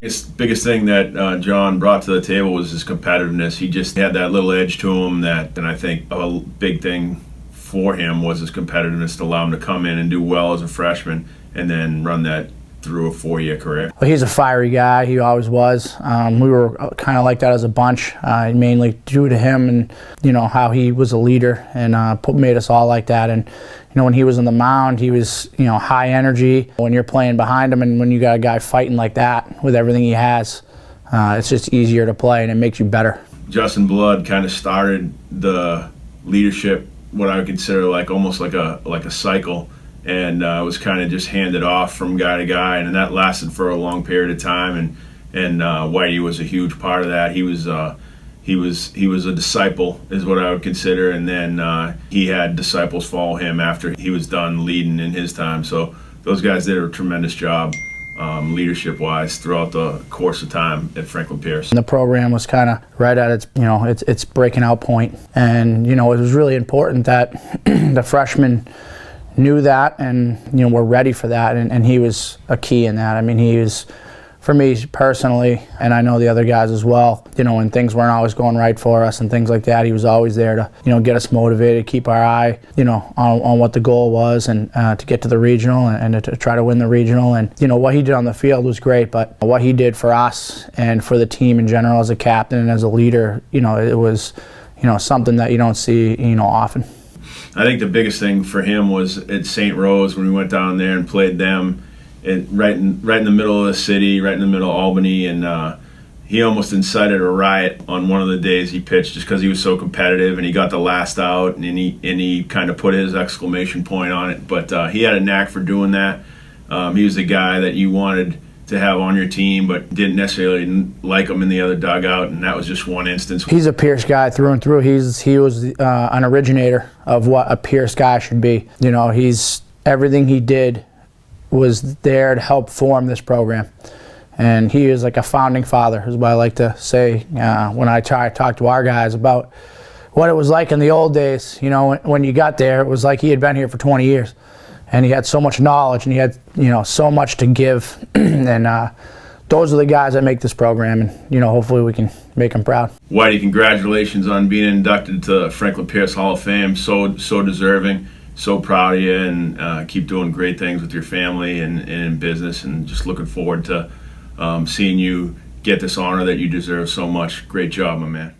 Biggest thing that John brought to the table was his competitiveness. He just had that little edge to him and I think a big thing for him was his competitiveness to allow him to come in and do well as a freshman and then run that through a 4-year career. Well, he's a fiery guy. He always was. We were kind of like that as a bunch, mainly due to him and how he was a leader and made us all like that. And when he was on the mound, he was high energy. When you're playing behind him and when you got a guy fighting like that with everything he has, it's just easier to play and it makes you better. Justin Blood kind of started the leadership, what I would consider almost like a cycle. And was kind of just handed off from guy to guy, and that lasted for a long period of time. And Whitey was a huge part of that. He was a disciple, is what I would consider, and then he had disciples follow him after he was done leading in his time. So those guys did a tremendous job, leadership-wise, throughout the course of time at Franklin Pierce. The program was kind of right at its breaking out point, and it was really important that the freshmen knew that and were ready for that, and he was a key in that. I mean, he was, for me personally, and I know the other guys as well, when things weren't always going right for us and things like that, he was always there to get us motivated, keep our eye on what the goal was, and to get to the regional and to try to win the regional. And what he did on the field was great, but what he did for us and for the team in general as a captain and as a leader, it was something that you don't see often. I think the biggest thing for him was at St. Rose when we went down there and played them, right in the middle of the city, right in the middle of Albany, and he almost incited a riot on one of the days he pitched just because he was so competitive and he got the last out and he kind of put his exclamation point on it. But he had a knack for doing that. He was the guy that you wanted to have on your team, but didn't necessarily like him in the other dugout, and that was just one instance. He's a Pierce guy through and through. He was an originator of what a Pierce guy should be. Everything he did was there to help form this program, and he is like a founding father, is what I like to say when I try to talk to our guys about what it was like in the old days. When you got there, it was like he had been here for 20 years. And he had so much knowledge, and he had, so much to give. And those are the guys that make this program, and, hopefully we can make them proud. Whitey, congratulations on being inducted to Franklin Pierce Hall of Fame. So deserving, so proud of you, and keep doing great things with your family and in business, and just looking forward to seeing you get this honor that you deserve so much. Great job, my man.